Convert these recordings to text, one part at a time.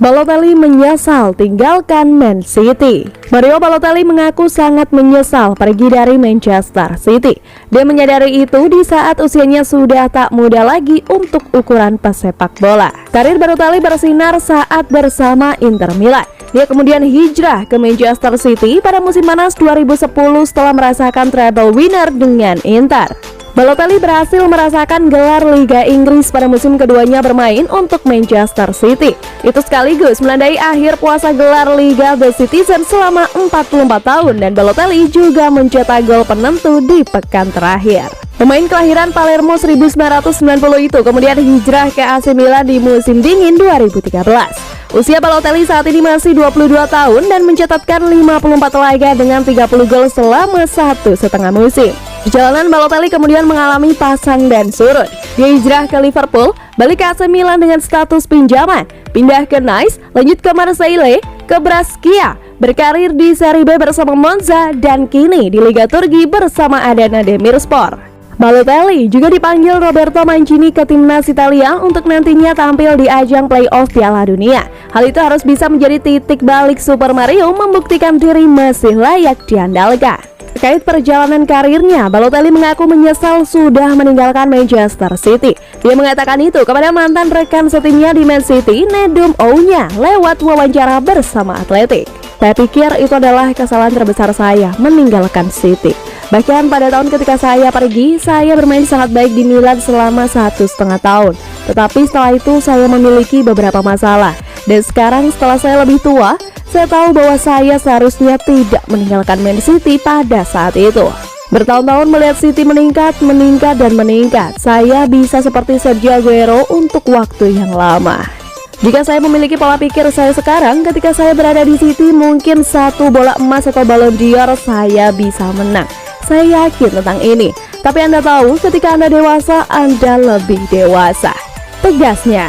Balotelli menyesal tinggalkan Man City. Mario Balotelli mengaku sangat menyesal pergi dari Manchester City. Dia menyadari itu di saat usianya sudah tak muda lagi untuk ukuran pesepak bola. Karir Balotelli bersinar saat bersama Inter Milan. Dia kemudian hijrah ke Manchester City pada musim panas 2010 setelah merasakan treble winner dengan Inter. Balotelli berhasil merasakan gelar Liga Inggris pada musim keduanya bermain untuk Manchester City. Itu sekaligus menandai akhir puasa gelar Liga The Citizen selama 44 tahun dan Balotelli juga mencetak gol penentu di pekan terakhir. Pemain kelahiran Palermo 1990 itu kemudian hijrah ke AC Milan di musim dingin 2013. Usia Balotelli saat ini masih 22 tahun dan mencatatkan 54 laga dengan 30 gol selama 1,5 musim. Perjalanan Balotelli kemudian mengalami pasang dan surut. Dia hijrah ke Liverpool, balik ke AC Milan dengan status pinjaman, pindah ke Nice, lanjut ke Marseille, ke Brescia, berkarir di Serie B bersama Monza, dan kini di Liga Turki bersama Adana Demirspor. Balotelli juga dipanggil Roberto Mancini ke timnas Italia untuk nantinya tampil di ajang playoff Piala Dunia. Hal itu harus bisa menjadi titik balik Super Mario membuktikan diri masih layak diandalkan. Terkait perjalanan karirnya, Balotelli mengaku menyesal sudah meninggalkan Manchester City. Dia mengatakan itu kepada mantan rekan setimnya di Man City, Nedum Ounya, lewat wawancara bersama Atletik. Saya pikir itu adalah kesalahan terbesar saya meninggalkan City. Bahkan pada tahun ketika saya pergi, saya bermain sangat baik di Milan selama 1,5 tahun. Tetapi setelah itu saya memiliki beberapa masalah. Dan sekarang setelah saya lebih tua, saya tahu bahwa saya seharusnya tidak meninggalkan Man City pada saat itu. Bertahun-tahun melihat City meningkat, dan meningkat. Saya bisa seperti Sergio Aguero untuk waktu yang lama. Jika saya memiliki pola pikir saya sekarang, ketika saya berada di City, mungkin 1 bola emas atau Ballon d'Or saya bisa menang. Saya yakin tentang ini. Tapi Anda tahu, ketika Anda dewasa, Anda lebih dewasa, tegasnya.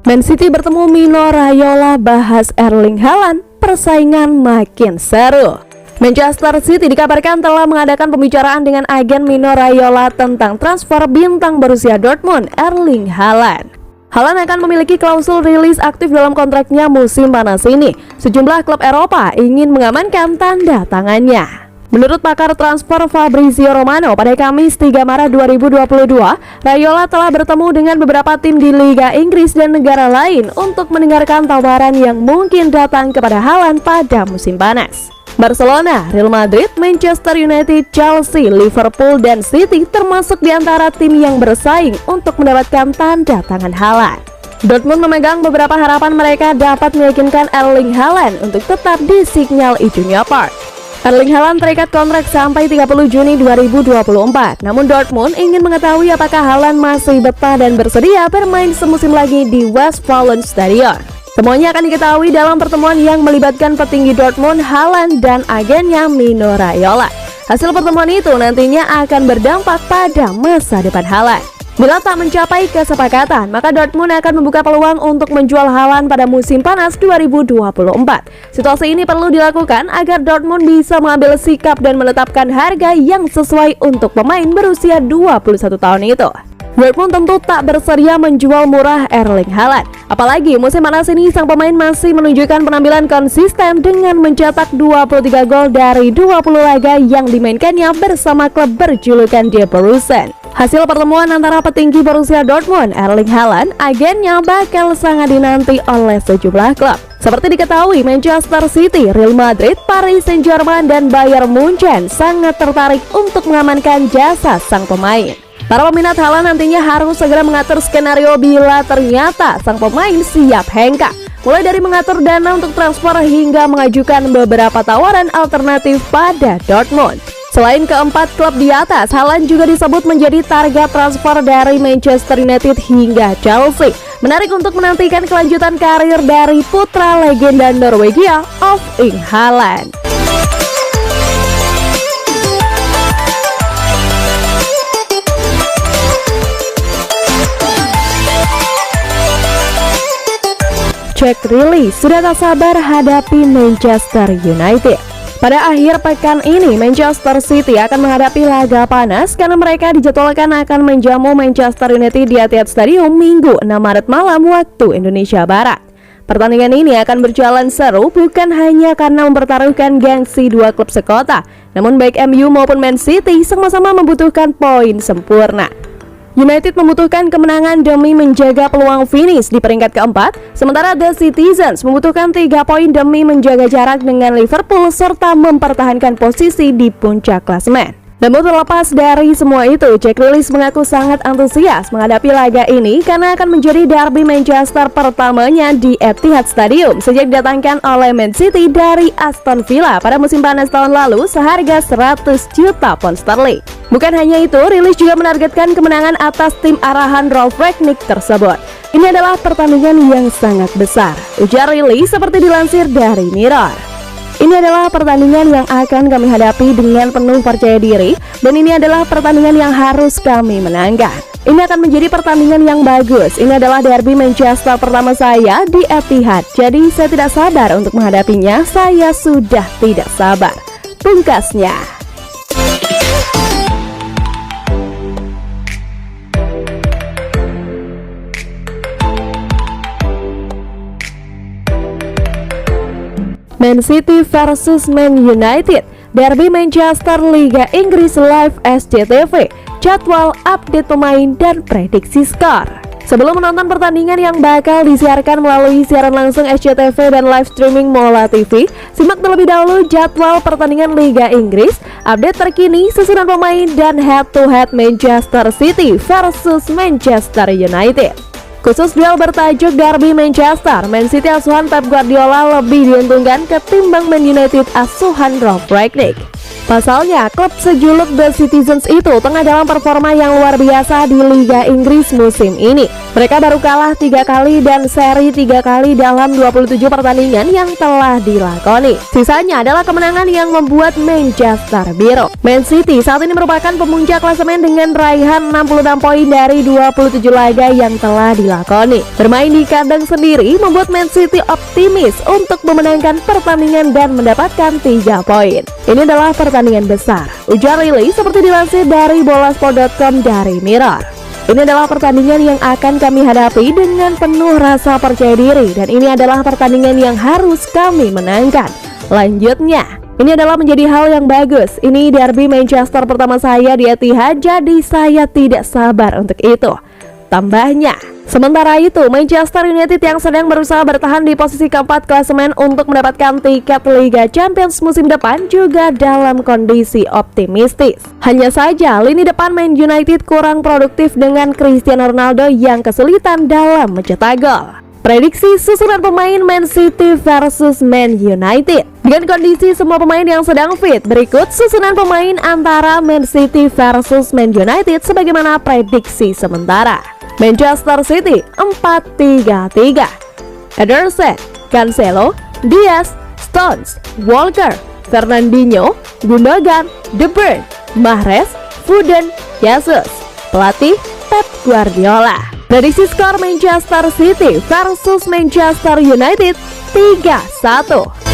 Man City bertemu Mino Raiola, bahas Erling Haaland, persaingan makin seru. Manchester City dikabarkan telah mengadakan pembicaraan dengan agen Mino Raiola tentang transfer bintang Borussia Dortmund, Erling Haaland. Haaland akan memiliki klausul rilis aktif dalam kontraknya musim panas ini. Sejumlah klub Eropa ingin mengamankan tanda tangannya. Menurut pakar transfer Fabrizio Romano, pada Kamis 3 Maret 2022, Raiola telah bertemu dengan beberapa tim di Liga Inggris dan negara lain untuk mendengarkan tawaran yang mungkin datang kepada Haaland pada musim panas. Barcelona, Real Madrid, Manchester United, Chelsea, Liverpool, dan City termasuk di antara tim yang bersaing untuk mendapatkan tanda tangan Haaland. Dortmund memegang beberapa harapan mereka dapat meyakinkan Erling Haaland untuk tetap di Signal Iduna Park. Erling Haaland terikat kontrak sampai 30 Juni 2024. Namun Dortmund ingin mengetahui apakah Haaland masih betah dan bersedia bermain semusim lagi di Westfalen Stadion. Semuanya akan diketahui dalam pertemuan yang melibatkan petinggi Dortmund, Haaland, dan agennya Mino Raiola. Hasil pertemuan itu nantinya akan berdampak pada masa depan Haaland. Bila tak mencapai kesepakatan, maka Dortmund akan membuka peluang untuk menjual Haaland pada musim panas 2024. Situasi ini perlu dilakukan agar Dortmund bisa mengambil sikap dan menetapkan harga yang sesuai untuk pemain berusia 21 tahun itu. Dortmund tentu tak bersedia menjual murah Erling Haaland. Apalagi musim panas ini sang pemain masih menunjukkan penampilan konsisten dengan mencetak 23 gol dari 20 laga yang dimainkannya bersama klub berjulukan Die Borussen. Hasil pertemuan antara petinggi Borussia Dortmund, Erling Haaland, agennya bakal sangat dinanti oleh sejumlah klub. Seperti diketahui, Manchester City, Real Madrid, Paris Saint-Germain, dan Bayern Munchen sangat tertarik untuk mengamankan jasa sang pemain. Para peminat Haaland nantinya harus segera mengatur skenario bila ternyata sang pemain siap hengkang. Mulai dari mengatur dana untuk transfer hingga mengajukan beberapa tawaran alternatif pada Dortmund. Selain keempat klub di atas, Haaland juga disebut menjadi target transfer dari Manchester United hingga Chelsea. Menarik untuk menantikan kelanjutan karir dari putra legenda Norwegia, Erling Haaland. Jack Grealish sudah tak sabar hadapi Manchester United. Pada akhir pekan ini, Manchester City akan menghadapi laga panas karena mereka dijadwalkan akan menjamu Manchester United di Etihad Stadium Minggu 6 Maret malam waktu Indonesia Barat. Pertandingan ini akan berjalan seru bukan hanya karena mempertaruhkan gengsi dua klub sekota, namun baik MU maupun Man City sama-sama membutuhkan poin sempurna. United membutuhkan kemenangan demi menjaga peluang finish di peringkat keempat, sementara The Citizens membutuhkan 3 poin demi menjaga jarak dengan Liverpool serta mempertahankan posisi di puncak klasemen. Namun terlepas dari semua itu, Jack Grealish mengaku sangat antusias menghadapi laga ini karena akan menjadi derby Manchester pertamanya di Etihad Stadium sejak didatangkan oleh Man City dari Aston Villa pada musim panas tahun lalu seharga 100 juta pound sterling. Bukan hanya itu, Grealish juga menargetkan kemenangan atas tim arahan Ralf Rangnick tersebut. Ini adalah pertandingan yang sangat besar, ujar Grealish seperti dilansir dari Mirror. Ini adalah pertandingan yang akan kami hadapi dengan penuh percaya diri, dan ini adalah pertandingan yang harus kami menangkan. Ini akan menjadi pertandingan yang bagus. Ini adalah derby Manchester pertama saya di Etihad, jadi saya tidak sabar untuk menghadapinya. Saya sudah tidak sabar, pungkasnya. Man City versus Man United, derby Manchester Liga Inggris live SCTV, jadwal, update pemain, dan prediksi skor. Sebelum menonton pertandingan yang bakal disiarkan melalui siaran langsung SCTV dan live streaming Mola TV, simak terlebih dahulu jadwal pertandingan Liga Inggris, update terkini, susunan pemain, dan head-to-head Manchester City versus Manchester United. Khusus duel bertajuk Derby Manchester, Man City asuhan Pep Guardiola lebih diuntungkan ketimbang Man United asuhan Ralf Rangnick. Pasalnya, klub sejuluk The Citizens itu tengah dalam performa yang luar biasa di Liga Inggris musim ini. Mereka baru kalah 3 kali dan seri 3 kali dalam 27 pertandingan yang telah dilakoni. Sisanya adalah kemenangan yang membuat Manchester biru. Man City saat ini merupakan pemuncak klasemen dengan raihan 66 poin dari 27 laga yang telah dilakoni. Bermain di kandang sendiri membuat Man City optimis untuk memenangkan pertandingan dan mendapatkan 3 poin. Ini adalah pertandingan besar, ujar Grealish seperti dilansir dari bolasport.com dari Mirror. Ini adalah pertandingan yang akan kami hadapi dengan penuh rasa percaya diri, dan ini adalah pertandingan yang harus kami menangkan. Lanjutnya, ini adalah menjadi hal yang bagus. Ini derby Manchester pertama saya di Etihad, jadi saya tidak sabar untuk itu, tambahnya. Sementara itu, Manchester United yang sedang berusaha bertahan di posisi keempat klasemen untuk mendapatkan tiket Liga Champions musim depan juga dalam kondisi optimistis. Hanya saja, lini depan Man United kurang produktif dengan Cristiano Ronaldo yang kesulitan dalam mencetak gol. Prediksi susunan pemain Man City versus Man United. Dengan kondisi semua pemain yang sedang fit, berikut susunan pemain antara Man City versus Man United sebagaimana prediksi sementara. Manchester City 4-3-3, Ederson, Cancelo, Diaz, Stones, Walker, Fernandinho, Gundogan, De Bruyne, Mahrez, Foden, Jesus. Pelatih Pep Guardiola. Prediksi skor Manchester City versus Manchester United 3-1.